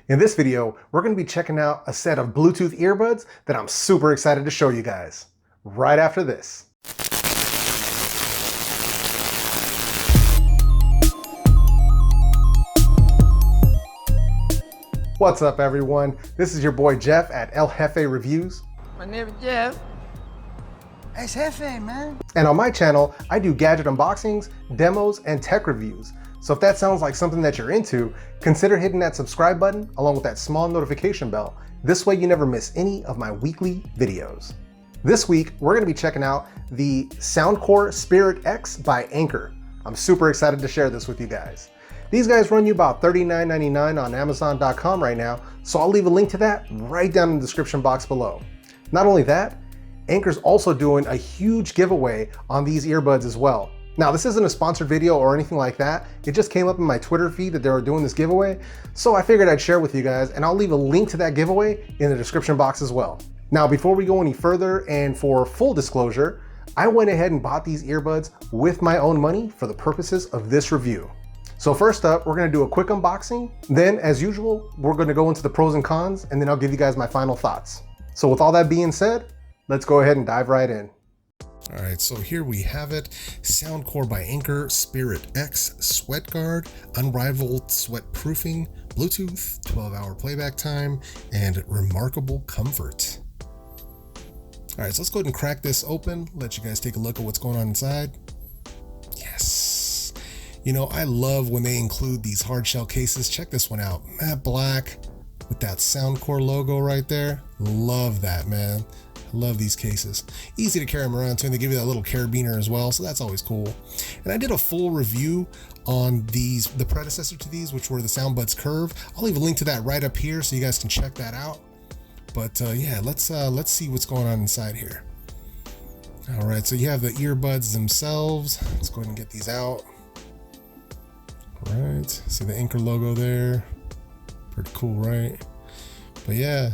In this video, we're going to be checking out a set of Bluetooth earbuds that I'm super excited to show you guys. Right after this. What's up everyone? This is your boy Jeff at El Jefe Reviews. My name is Jeff. It's Jefe, man. And on my channel, I do gadget unboxings, demos, and tech reviews. So if that sounds like something that you're into, consider hitting that subscribe button along with that small notification bell. This way you never miss any of my weekly videos. This week, we're gonna be checking out the Soundcore Spirit X by Anker. I'm super excited to share this with you guys. These guys run you about $39.99 on Amazon.com right now, so I'll leave a link to that right down in the description box below. Not only that, Anker's also doing a huge giveaway on these earbuds as well. Now, this isn't a sponsored video or anything like that. It just came up in my Twitter feed that they were doing this giveaway, so I figured I'd share with you guys, and I'll leave a link to that giveaway in the description box as well. Now, before we go any further, and for full disclosure, I went ahead and bought these earbuds with my own money for the purposes of this review. So first up, we're gonna do a quick unboxing. Then, as usual, we're gonna go into the pros and cons, and then I'll give you guys my final thoughts. So with all that being said, let's go ahead and dive right in. All right, so here we have it. Soundcore by Anker Spirit X Sweat Guard, unrivaled sweat proofing, Bluetooth, 12-hour playback time, and remarkable comfort. All right, so let's go ahead and crack this open, let you guys take a look at what's going on inside. Yes. You know, I love when they include these hard shell cases. Check this one out, matte black with that Soundcore logo right there. Love that, man. Love these cases. Easy to carry them around too, and they give you that little carabiner as well, so that's always cool. And I did a full review on these, the predecessor to these, which were the Soundbuds Curve. I'll leave a link to that right up here so you guys can check that out. But yeah, let's see what's going on inside here. All right, so you have the earbuds themselves. Let's go ahead and get these out. All right, see the Anker logo there. Pretty cool, right? But yeah.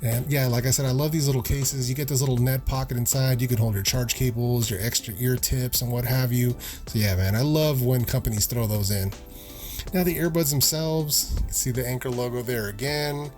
And yeah, like I said, I love these little cases. You get this little net pocket inside. You can hold your charge cables, your extra ear tips, and what have you. So yeah, man, I love when companies throw those in. Now the earbuds themselves, you can see the Anker logo there again.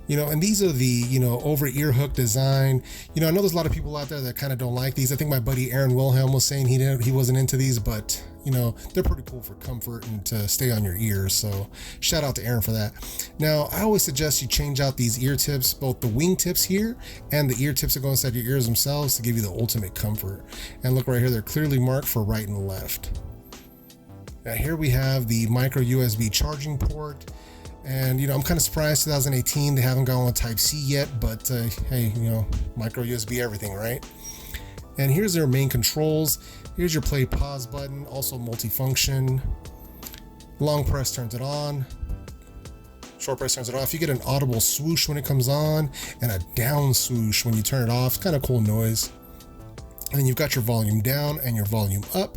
You know, and these are the, you know, over ear hook design. You know, I know there's a lot of people out there that kind of don't like these. I think my buddy Aaron Wilhelm was saying he wasn't into these, but you know, they're pretty cool for comfort and to stay on your ears. So shout out to Aaron for that. Now, I always suggest you change out these ear tips, both the wing tips here and the ear tips that go inside your ears themselves to give you the ultimate comfort. And look right here, they're clearly marked for right and left. Now here we have the micro USB charging port. And you know, I'm kind of surprised 2018 they haven't gone with Type-C yet, but hey, you know, micro USB everything, right? And here's their main controls. Here's your play pause button, also multifunction. Long press turns it on. Short press turns it off. You get an audible swoosh when it comes on and a down swoosh when you turn it off. Kind of cool noise. And then you've got your volume down and your volume up.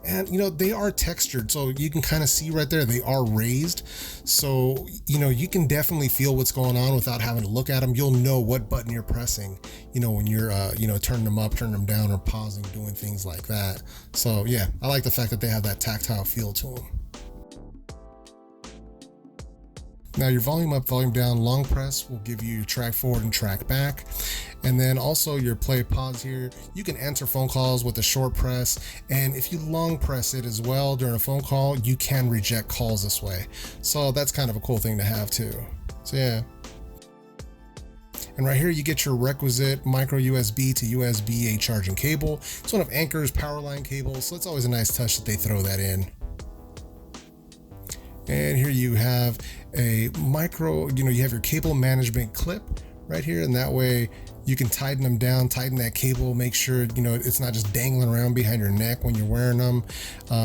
And you know, they are textured, so you can kind of see right there, they are raised. So, you know, you can definitely feel what's going on without having to look at them. You'll know what button you're pressing, you know, when you're, you know, turning them up, turning them down, or pausing, doing things like that. So yeah, I like the fact that they have that tactile feel to them. Now your volume up, volume down, long press will give you your track forward and track back. And then also your play pause here, you can answer phone calls with a short press. And if you long press it as well during a phone call, you can reject calls this way. So that's kind of a cool thing to have too. So yeah. And right here you get your requisite micro USB to USB-A charging cable. It's one of Anker's power line cables, so it's always a nice touch that they throw that in. And here you have a micro, you know, you have your cable management clip right here, and that way you can tighten them down, tighten that cable, make sure, you know, it's not just dangling around behind your neck when you're wearing them.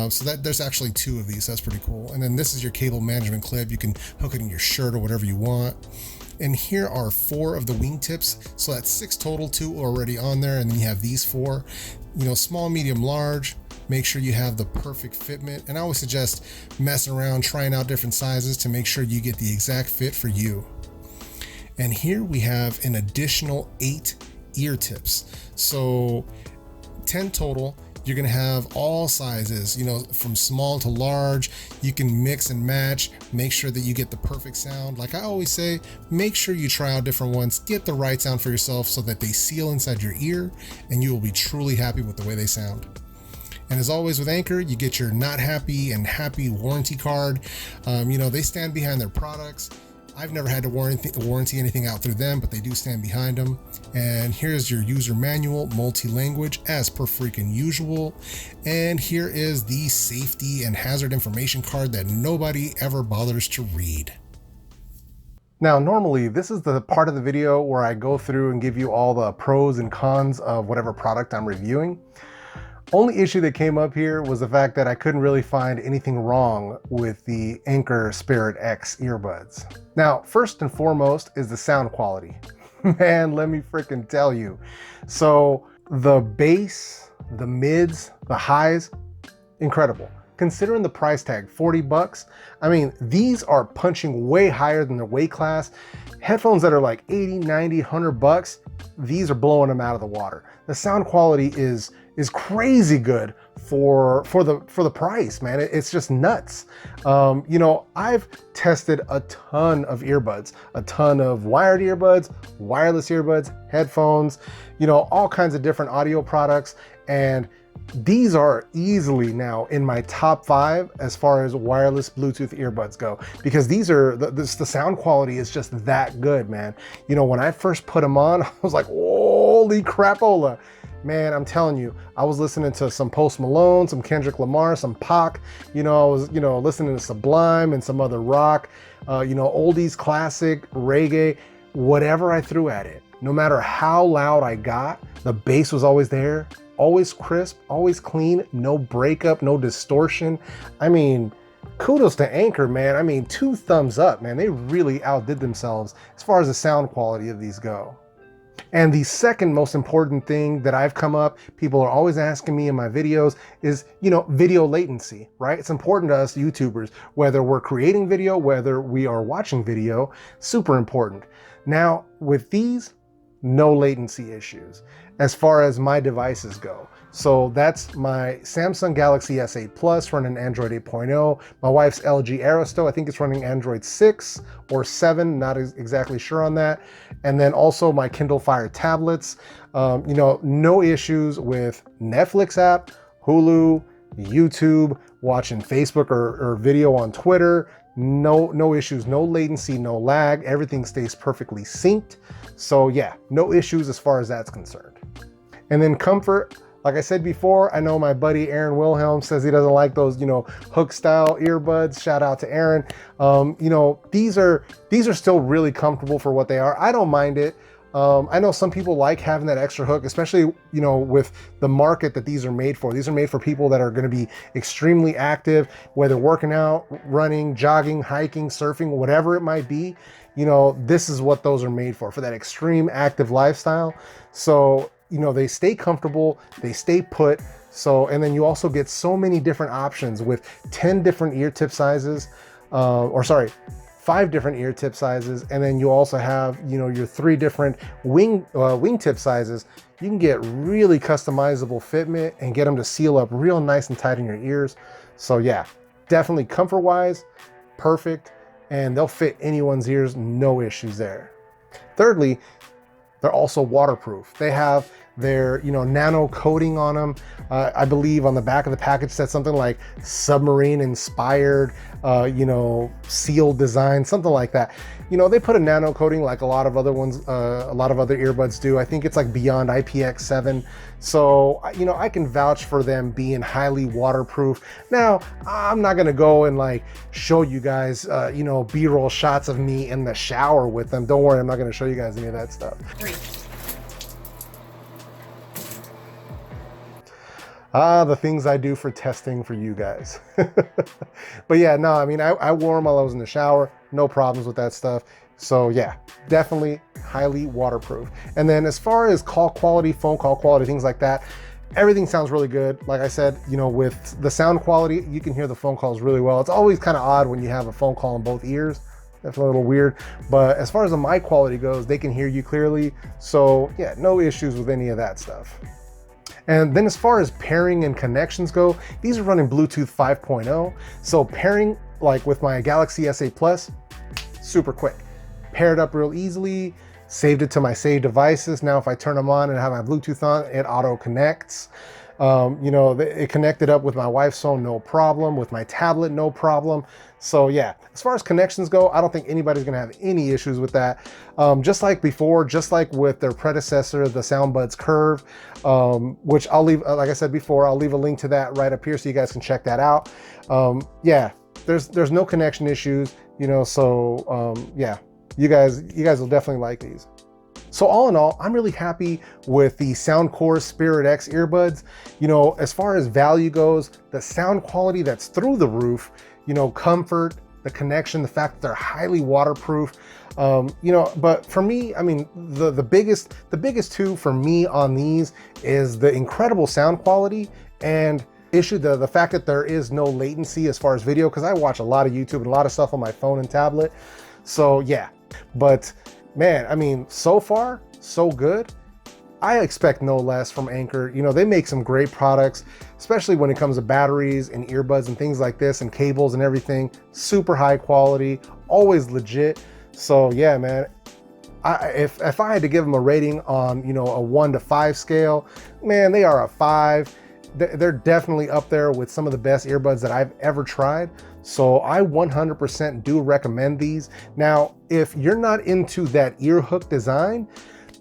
So that there's actually two of these, so that's pretty cool. And then this is your cable management clip. You can hook it in your shirt or whatever you want. And here are 4 of the wing tips. So that's 6 total, 2 already on there. And then you have these 4, you know, small, medium, large. Make sure you have the perfect fitment. And I always suggest messing around, trying out different sizes to make sure you get the exact fit for you. And here we have an additional 8 ear tips. So 10 total. You're gonna have all sizes, you know, from small to large. You can mix and match, make sure that you get the perfect sound. Like I always say, make sure you try out different ones, get the right sound for yourself so that they seal inside your ear and you will be truly happy with the way they sound. And as always with Anker, you get your not happy and happy warranty card. You know, they stand behind their products. I've never had to warranty anything out through them, but they do stand behind them. And here's your user manual, multi-language as per freaking usual. And here is the safety and hazard information card that nobody ever bothers to read. Now, normally this is the part of the video where I go through and give you all the pros and cons of whatever product I'm reviewing. Only issue that came up here was the fact that I couldn't really find anything wrong with the Anker Spirit X earbuds. Now, first and foremost is the sound quality. Man, let me freaking tell you. So the bass, the mids, the highs, incredible. Considering the price tag, 40 bucks, I mean, these are punching way higher than their weight class. Headphones that are like 80, 90, 100 bucks, these are blowing them out of the water. The sound quality is crazy good for the price, man. It's just nuts. You know, I've tested a ton of earbuds, a ton of wired earbuds, wireless earbuds, headphones, you know, all kinds of different audio products, and these are easily now in my top 5 as far as wireless Bluetooth earbuds go, because these are the sound quality is just that good, man. You know, when I first put them on, I was like, holy crapola. Man, I'm telling you, I was listening to some Post Malone, some Kendrick Lamar, some Pac, you know, I was, you know, listening to Sublime and some other rock, you know, oldies, classic, reggae, whatever I threw at it. No matter how loud I got, the bass was always there, always crisp, always clean, no breakup, no distortion. I mean, kudos to Anker, man. I mean, 2 thumbs up, man. They really outdid themselves as far as the sound quality of these go. And the second most important thing that I've come up, people are always asking me in my videos is, you know, video latency, right? It's important to us YouTubers, whether we're creating video, whether we are watching video, super important. Now, with these, no latency issues as far as my devices go. So that's my Samsung Galaxy S8 Plus running Android 8.0. My wife's LG Aristo, I think it's running Android 6 or 7, not exactly sure on that. And then also my Kindle Fire tablets. You know, no issues with Netflix app, Hulu, YouTube, watching Facebook or video on Twitter. No issues, no latency, no lag. Everything stays perfectly synced. So yeah, no issues as far as that's concerned. And then comfort, like I said before, I know my buddy Aaron Wilhelm says he doesn't like those, you know, hook style earbuds. Shout out to Aaron. You know, these are still really comfortable for what they are. I don't mind it. I know some people like having that extra hook, especially, you know, with the market that these are made for. These are made for people that are going to be extremely active, whether working out, running, jogging, hiking, surfing, whatever it might be. You know, this is what those are made for that extreme active lifestyle. So, you know, they stay comfortable, they stay put. So, and then you also get so many different options with 10 different ear tip sizes, 5 different ear tip sizes. And then you also have, you know, your 3 different wing tip sizes. You can get really customizable fitment and get them to seal up real nice and tight in your ears. So yeah, definitely comfort wise, perfect. And they'll fit anyone's ears, no issues there. Thirdly, they're also waterproof. They have their, you know, nano coating on them. I believe on the back of the package said something like submarine inspired, you know, seal design, something like that. You know, they put a nano coating like a lot of other ones, a lot of other earbuds do. I think it's like beyond IPX7. So, you know, I can vouch for them being highly waterproof. Now, I'm not gonna go and like show you guys, you know, B-roll shots of me in the shower with them. Don't worry, I'm not gonna show you guys any of that stuff. 3. The things I do for testing for you guys. But yeah, no, I mean, I wore them while I was in the shower. No problems with that stuff. So yeah, definitely highly waterproof. And then as far as call quality, phone call quality, things like that, everything sounds really good. Like I said, you know, with the sound quality, you can hear the phone calls really well. It's always kind of odd when you have a phone call in both ears. That's a little weird. But as far as the mic quality goes, they can hear you clearly. So yeah, no issues with any of that stuff. And then as far as pairing and connections go, these are running Bluetooth 5.0. So pairing like with my Galaxy S8 Plus, super quick. Paired up real easily, saved it to my saved devices. Now if I turn them on and have my Bluetooth on, it auto connects. You know, it connected up with my wife's phone, no problem. With my tablet, no problem. So yeah, as far as connections go, I don't think anybody's gonna have any issues with that. Just like before, just like with their predecessor, the Soundbuds Curve, which I'll leave, like I said before, I'll leave a link to that right up here so you guys can check that out. Yeah, there's no connection issues, you know, so yeah, you guys will definitely like these. So all in all, I'm really happy with the Soundcore Spirit X earbuds. You know, as far as value goes, the sound quality that's through the roof, you know, comfort, the connection, the fact that they're highly waterproof, you know, but for me, I mean, the biggest two for me on these is the incredible sound quality and the fact that there is no latency as far as video, because I watch a lot of YouTube and a lot of stuff on my phone and tablet. So yeah, but man, I mean, so far, so good. I expect no less from Anker. You know, they make some great products, especially when it comes to batteries and earbuds and things like this and cables and everything. Super high quality, always legit. So yeah, man, if I had to give them a rating on, you know, a 1 to 5 scale, man, they are a 5. They're definitely up there with some of the best earbuds that I've ever tried. So I 100% do recommend these. Now, if you're not into that ear hook design,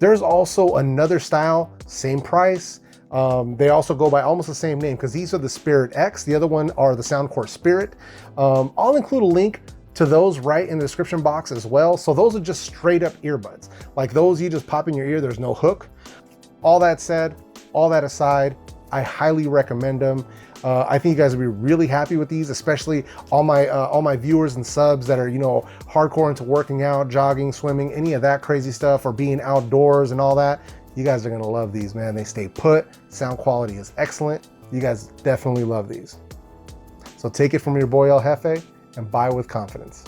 there's also another style, same price. They also go by almost the same name because these are the Spirit X. The other one are the Soundcore Spirit. I'll include a link to those right in the description box as well. So those are just straight up earbuds. Like those you just pop in your ear, there's no hook. All that said, all that aside, I highly recommend them. I think you guys will be really happy with these, especially all my viewers and subs that are, you know, hardcore into working out, jogging, swimming, any of that crazy stuff, or being outdoors and all that. You guys are gonna love these, man. They stay put. Sound quality is excellent. You guys definitely love these. So take it from your boy El Jefe and buy with confidence.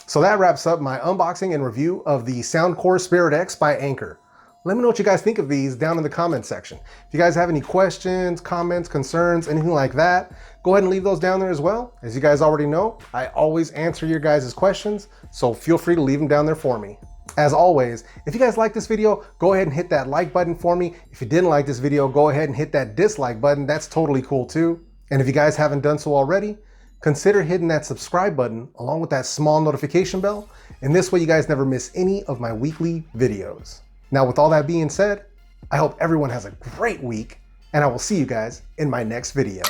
So that wraps up my unboxing and review of the Soundcore Spirit X by Anker. Let me know what you guys think of these down in the comment section. If you guys have any questions, comments, concerns, anything like that, go ahead and leave those down there as well. As you guys already know, I always answer your guys' questions, so feel free to leave them down there for me. As always, if you guys like this video, go ahead and hit that like button for me. If you didn't like this video, go ahead and hit that dislike button. That's totally cool too. And if you guys haven't done so already, consider hitting that subscribe button along with that small notification bell. And this way you guys never miss any of my weekly videos. Now, with all that being said, I hope everyone has a great week, and I will see you guys in my next video.